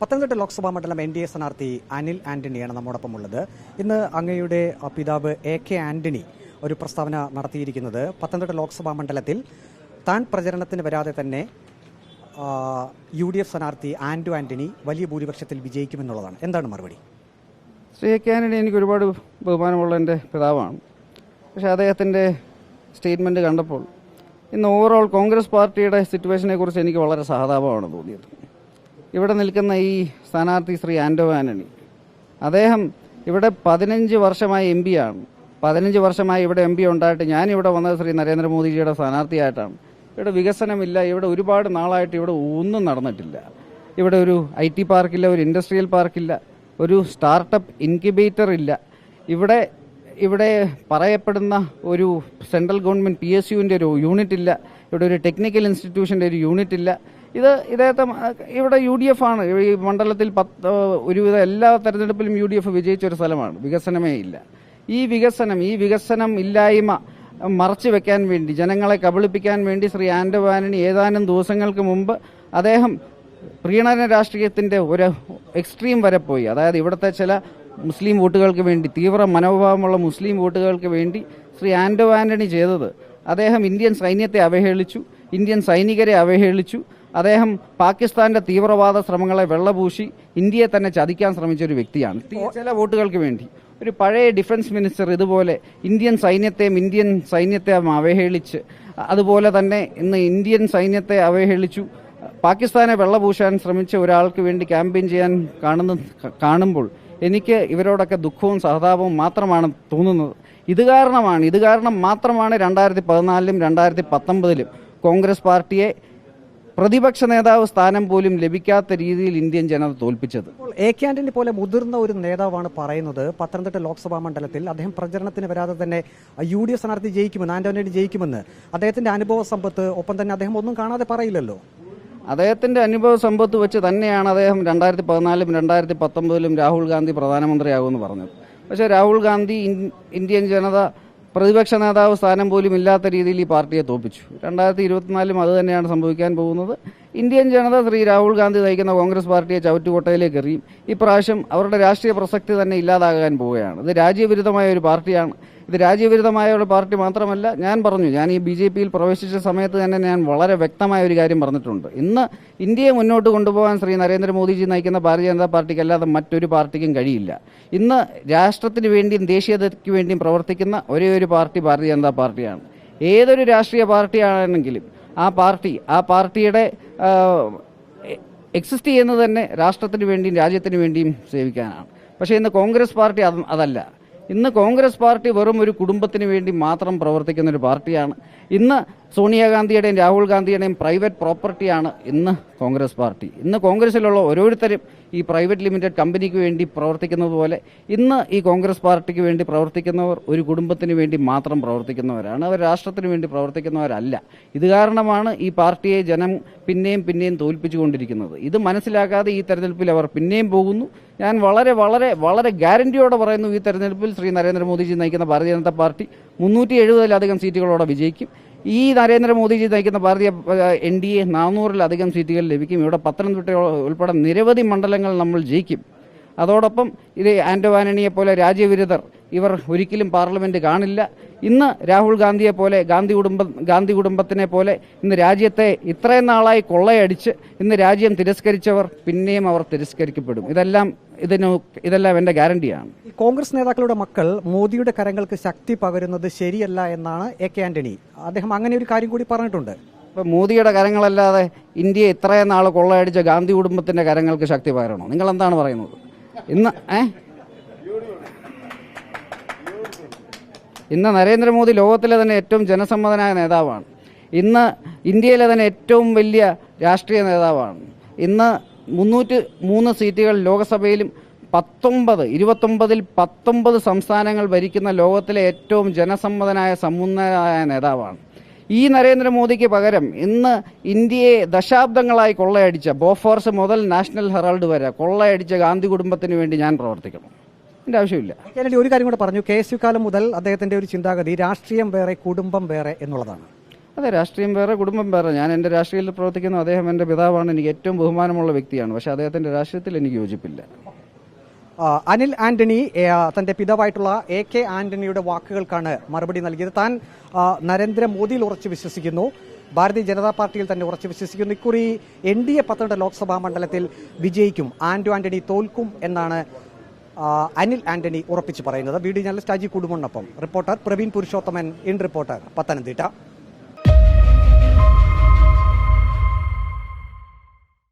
പത്തനംതിട്ട ലോക്സഭാ മണ്ഡലം NDA സ്ഥാനാർത്ഥി അനിൽ ആന്റണിയാണ് നമ്മോടൊപ്പം ഉള്ളത്. ഇന്ന് അങ്ങയുടെ പിതാവ് AK ആന്റണി ഒരു പ്രസ്താവന നടത്തിയിരിക്കുന്നത് പത്തനംതിട്ട ലോക്സഭാ മണ്ഡലത്തിൽ താൻ പ്രചരണത്തിന് വരാതെ തന്നെ UDF സ്ഥാനാർത്ഥി ആന്റണി വലിയ ഭൂരിപക്ഷത്തിൽ വിജയിക്കുമെന്നുള്ളതാണ്. എന്താണ് മറുപടി? ശ്രീ AK ആന്റണി എനിക്ക് ഒരുപാട് ബഹുമാനമുള്ള എൻ്റെ പിതാവാണ്. പക്ഷേ അദ്ദേഹത്തിൻ്റെ സ്റ്റേറ്റ്മെൻറ്റ് കണ്ടപ്പോൾ ഇന്ന് ഓവറോൾ കോൺഗ്രസ് പാർട്ടിയുടെ സിറ്റുവേഷനെ കുറിച്ച് എനിക്ക് വളരെ സഹതാപമാണ് തോന്നിയത്. ഇവിടെ നിൽക്കുന്ന ഈ സ്ഥാനാർത്ഥി ശ്രീ ആന്റണി, അദ്ദേഹം ഇവിടെ 15 വർഷമായി MP ആണ്. 15 വർഷമായി ഇവിടെ MP ഉണ്ടായിട്ട് ഞാനിവിടെ വന്നത് ശ്രീ നരേന്ദ്രമോദിജിയുടെ സ്ഥാനാർത്ഥിയായിട്ടാണ്. ഇവിടെ വികസനമില്ല, ഇവിടെ ഒരുപാട് നാളായിട്ട് ഇവിടെ ഒന്നും നടന്നിട്ടില്ല. ഇവിടെ ഒരു IT പാർക്കില്ല, ഒരു ഇൻഡസ്ട്രിയൽ പാർക്കില്ല, ഒരു സ്റ്റാർട്ടപ്പ് ഇൻക്യുബേറ്റർ ഇല്ല. ഇവിടെ പറയപ്പെടുന്ന ഒരു സെൻട്രൽ ഗവൺമെൻറ് PSUവിൻ്റെ ഒരു യൂണിറ്റ് ഇല്ല. ഇവിടെ ഒരു ടെക്നിക്കൽ ഇൻസ്റ്റിറ്റ്യൂഷൻ്റെ ഒരു യൂണിറ്റ് ഇല്ല. ഇദ്ദേഹത്തെ ഇവിടെ UDF ആണ്. ഈ മണ്ഡലത്തിൽ ഒരുവിധ എല്ലാ തെരഞ്ഞെടുപ്പിലും UDF വിജയിച്ച ഒരു സ്ഥലമാണ്. വികസനമേ ഇല്ല. ഈ വികസനം ഇല്ലായ്മ മറച്ചു വെക്കാൻ വേണ്ടി, ജനങ്ങളെ കബളിപ്പിക്കാൻ വേണ്ടി ശ്രീ ആന്റണി ഏതാനും ദിവസങ്ങൾക്ക് മുമ്പ് അദ്ദേഹം പ്രീണന രാഷ്ട്രീയത്തിൻ്റെ ഒരു എക്സ്ട്രീം വരെ പോയി. അതായത് ഇവിടുത്തെ ചില മുസ്ലിം വോട്ടുകൾക്ക് വേണ്ടി, തീവ്ര മനോഭാവമുള്ള മുസ്ലിം വോട്ടുകൾക്ക് വേണ്ടി ശ്രീ ആന്റണി ചെയ്തത്, അദ്ദേഹം ഇന്ത്യൻ സൈന്യത്തെ അവഹേളിച്ചു, ഇന്ത്യൻ സൈനികരെ അവഹേളിച്ചു. അദ്ദേഹം പാകിസ്ഥാന്റെ തീവ്രവാദ ശ്രമങ്ങളെ വെള്ളപൂശി ഇന്ത്യയെ തന്നെ ചതിക്കാൻ ശ്രമിച്ച ഒരു വ്യക്തിയാണ്. ചില വോട്ടുകൾക്ക് വേണ്ടി ഒരു പഴയ ഡിഫൻസ് മിനിസ്റ്റർ ഇതുപോലെ ഇന്ത്യൻ സൈന്യത്തെ അവഹേളിച്ച്, അതുപോലെ തന്നെ ഇന്ന് ഇന്ത്യൻ സൈന്യത്തെ അവഹേളിച്ചു പാകിസ്ഥാനെ വെള്ളപൂശാൻ ശ്രമിച്ച ഒരാൾക്ക് വേണ്ടി ക്യാമ്പയിൻ ചെയ്യാൻ കാണുമ്പോൾ എനിക്ക് ഇവരോടൊക്കെ ദുഃഖവും സഹതാപവും മാത്രമാണ് തോന്നുന്നത്. ഇത് കാരണം മാത്രമാണ് 2014-ലും 2019-ലും കോൺഗ്രസ് പാർട്ടിയെ പ്രതിപക്ഷ നേതാവ് സ്ഥാനം പോലും ലഭിക്കാത്ത രീതിയിൽ ഇന്ത്യൻ ജനത തോൽപ്പിച്ചത്. AK ആന്റണി പോലെ മുതിർന്ന ഒരു നേതാവാണ് പറയുന്നത് പത്തനംതിട്ട ലോക്സഭാ മണ്ഡലത്തിൽ അദ്ദേഹം പ്രചരണത്തിന് വരാതെ തന്നെ UDF സ്ഥാനാർത്ഥി ജയിക്കുമെന്ന്, ആന്റണി ജയിക്കുമെന്ന്. അദ്ദേഹത്തിന്റെ അനുഭവ സമ്പത്ത്, ഒപ്പം തന്നെ അദ്ദേഹം ഒന്നും കാണാതെ പറയില്ലല്ലോ. അദ്ദേഹത്തിന്റെ അനുഭവ സമ്പത്ത് വെച്ച് തന്നെയാണ് അദ്ദേഹം 2014-ലും 2019-ലും രാഹുൽ ഗാന്ധി പ്രധാനമന്ത്രിയാകുമെന്ന് പറഞ്ഞത്. പക്ഷേ രാഹുൽ ഗാന്ധി ഇന്ത്യൻ ജനത പ്രതിപക്ഷ നേതാവ് സ്ഥാനം പോലും ഇല്ലാത്ത രീതിയിൽ ഈ പാർട്ടിയെ തോൽപ്പിച്ചു. 2024-ലും അത് തന്നെയാണ് സംഭവിക്കാൻ പോകുന്നത്. ഇന്ത്യൻ ജനത ശ്രീ രാഹുൽ ഗാന്ധി നയിക്കുന്ന കോൺഗ്രസ് പാർട്ടിയെ ചവറ്റുകൊട്ടയിലേക്ക് എറിയും. ഇപ്രാവശ്യം അവരുടെ രാഷ്ട്രീയ പ്രസക്തി തന്നെ ഇല്ലാതാകാൻ പോവുകയാണ്. ഇത് രാജ്യവിരുദ്ധമായ ഒരു പാർട്ടിയാണ്. ഇത് രാജ്യവിരുദ്ധമായ ഒരു പാർട്ടി മാത്രമല്ല, ഞാൻ ഈ BJPയിൽ പ്രവേശിച്ച സമയത്ത് തന്നെ ഞാൻ വളരെ വ്യക്തമായ ഒരു കാര്യം പറഞ്ഞിട്ടുണ്ട്. ഇന്ന് ഇന്ത്യയെ മുന്നോട്ട് കൊണ്ടുപോകാൻ ശ്രീ നരേന്ദ്രമോദിജി നയിക്കുന്ന ഭാരതീയ ജനതാ പാർട്ടിക്ക് അല്ലാതെ മറ്റൊരു പാർട്ടിക്കും കഴിയില്ല. ഇന്ന് രാഷ്ട്രത്തിന് വേണ്ടിയും ദേശീയതയ്ക്ക് വേണ്ടിയും പ്രവർത്തിക്കുന്ന ഒരേ ഒരു പാർട്ടി ഭാരതീയ ജനതാ പാർട്ടിയാണ്. ഏതൊരു രാഷ്ട്രീയ പാർട്ടിയാണെങ്കിലും ആ പാർട്ടിയുടെ എക്സിസ്റ്റ് ചെയ്യുന്നത് തന്നെ രാഷ്ട്രത്തിന് വേണ്ടിയും രാജ്യത്തിന് വേണ്ടിയും സേവിക്കാനാണ്. പക്ഷേ ഇന്ന് കോൺഗ്രസ് പാർട്ടി അതല്ല. ഇന്ന് കോൺഗ്രസ് പാർട്ടി വെറും ഒരു കുടുംബത്തിന് വേണ്ടി മാത്രം പ്രവർത്തിക്കുന്ന ഒരു പാർട്ടിയാണ്. ഇന്ന് സോണിയാഗാന്ധിയുടെയും രാഹുൽ ഗാന്ധിയുടെയും പ്രൈവറ്റ് പ്രോപ്പർട്ടിയാണ് ഇന്ന് കോൺഗ്രസ് പാർട്ടി. ഇന്ന് കോൺഗ്രസിലുള്ള ഓരോരുത്തരും ഈ പ്രൈവറ്റ് ലിമിറ്റഡ് കമ്പനിക്ക് വേണ്ടി പ്രവർത്തിക്കുന്നത് പോലെ ഇന്ന് ഈ കോൺഗ്രസ് പാർട്ടിക്ക് വേണ്ടി പ്രവർത്തിക്കുന്നവർ ഒരു കുടുംബത്തിന് വേണ്ടി മാത്രം പ്രവർത്തിക്കുന്നവരാണ്. അവർ രാഷ്ട്രത്തിന് വേണ്ടി പ്രവർത്തിക്കുന്നവരല്ല. ഇത് കാരണമാണ് ഈ പാർട്ടിയെ ജനം പിന്നെയും തോൽപ്പിച്ചുകൊണ്ടിരിക്കുന്നത്. ഇത് മനസ്സിലാക്കാതെ ഈ തെരഞ്ഞെടുപ്പിൽ അവർ പിന്നെയും പോകുന്നു. ഞാൻ വളരെ വളരെ വളരെ ഗ്യാരണ്ടിയോടെ പറയുന്നു, ഈ തെരഞ്ഞെടുപ്പിൽ ശ്രീ നരേന്ദ്രമോദിജി നയിക്കുന്ന ഭാരതീയ ജനതാ പാർട്ടി 370-ലധികം സീറ്റുകളോടെ വിജയിക്കും. ഈ നരേന്ദ്രമോദിജി നയിക്കുന്ന ഭാരതീയ NDA 400-ലധികം സീറ്റുകൾ ലഭിക്കും. ഇവിടെ പത്തനംതിട്ട ഉൾപ്പെടെ നിരവധി മണ്ഡലങ്ങൾ നമ്മൾ ജയിക്കും. അതോടൊപ്പം ഇത് ആന്റണിയെ പോലെ രാജ്യവിരുദ്ധർ ഇവർ ഒരിക്കലും പാർലമെന്റ് കാണില്ല. ഇന്ന് രാഹുൽ ഗാന്ധിയെ പോലെ ഗാന്ധി കുടുംബത്തിനെ പോലെ ഇന്ന് രാജ്യത്തെ ഇത്രയും നാളായി കൊള്ളയടിച്ച് ഇന്ന് രാജ്യം തിരസ്കരിച്ചവർ പിന്നെയും അവർ തിരസ്കരിക്കപ്പെടും. ഇതെല്ലാം എൻ്റെ ഗ്യാരണ്ടിയാണ്. കോൺഗ്രസ് നേതാക്കളുടെ മക്കൾ മോദിയുടെ കരങ്ങൾക്ക് ശക്തി പകരുന്നത് ശരിയല്ല എന്നാണ് AK ആന്റണി. അദ്ദേഹം അങ്ങനെ ഒരു കാര്യം കൂടി പറഞ്ഞിട്ടുണ്ട്. ഇപ്പം മോദിയുടെ കരങ്ങളല്ലാതെ ഇന്ത്യയെ ഇത്രയും നാൾ കൊള്ളയടിച്ച ഗാന്ധി കുടുംബത്തിന്റെ കരങ്ങൾക്ക് ശക്തി പകരണോ? നിങ്ങൾ എന്താണ് പറയുന്നത്? ഇന്ന് നരേന്ദ്രമോദി ലോകത്തിലെ തന്നെ ഏറ്റവും ജനസമ്മതനായ നേതാവാണ്. ഇന്ന് ഇന്ത്യയിലെ തന്നെ ഏറ്റവും വലിയ രാഷ്ട്രീയ നേതാവാണ്. ഇന്ന് 303 സീറ്റുകൾ ലോകസഭയിലും 29-ൽ 19 സംസ്ഥാനങ്ങൾ ഭരിക്കുന്ന ലോകത്തിലെ ഏറ്റവും ജനസമ്മതനായ സമുന്നതനായ നേതാവാണ്. ഈ നരേന്ദ്രമോദിക്ക് പകരം ഇന്ന് ഇന്ത്യയെ ദശാബ്ദങ്ങളായി കൊള്ളയടിച്ച, ബോഫോർസ് മുതൽ നാഷണൽ ഹെറാൾഡ് വരെ കൊള്ളയടിച്ച ഗാന്ധി കുടുംബത്തിന് വേണ്ടി ഞാൻ പ്രവർത്തിക്കണം. എൻ്റെ ആവശ്യമില്ല. ഒരു കാര്യം കൂടെ പറഞ്ഞു, KSU കാലം മുതൽ അദ്ദേഹത്തിന്റെ ഒരു ചിന്താഗതി രാഷ്ട്രീയം വേറെ കുടുംബം വേറെ എന്നുള്ളതാണ്. അതെ, രാഷ്ട്രീയം വേറെ കുടുംബം വേറെ. ഞാൻ എൻ്റെ രാഷ്ട്രീയത്തിൽ പ്രവർത്തിക്കുന്നു, അദ്ദേഹം എൻ്റെ പിതാവാണ്, എനിക്ക് ഏറ്റവും ബഹുമാനമുള്ള വ്യക്തിയാണ്. പക്ഷേ അദ്ദേഹത്തിൻ്റെ രാഷ്ട്രീയത്തിൽ എനിക്ക് യോജിപ്പില്ല. അനിൽ ആന്റണി തന്റെ പിതാവായിട്ടുള്ള AK ആന്റണിയുടെ വാക്കുകൾക്കാണ് മറുപടി നൽകിയത്. താൻ നരേന്ദ്രമോദിയിൽ ഉറച്ചു വിശ്വസിക്കുന്നു, ഭാരതീയ ജനതാ പാർട്ടിയിൽ തന്നെ ഉറച്ചു വിശ്വസിക്കുന്നു. ഇക്കുറി NDA 12 ലോക്സഭാ മണ്ഡലത്തിൽ വിജയിക്കും, ആന്റണി തോൽക്കും എന്നാണ് അനിൽ ആന്റണി ഉറപ്പിച്ചു പറയുന്നത്. വീഡിയോ ജേർണലിസ്റ്റ് അജി കുടുംബനൊപ്പം reporter Praveen Purushothaman, in reporter, Pathanamthitta.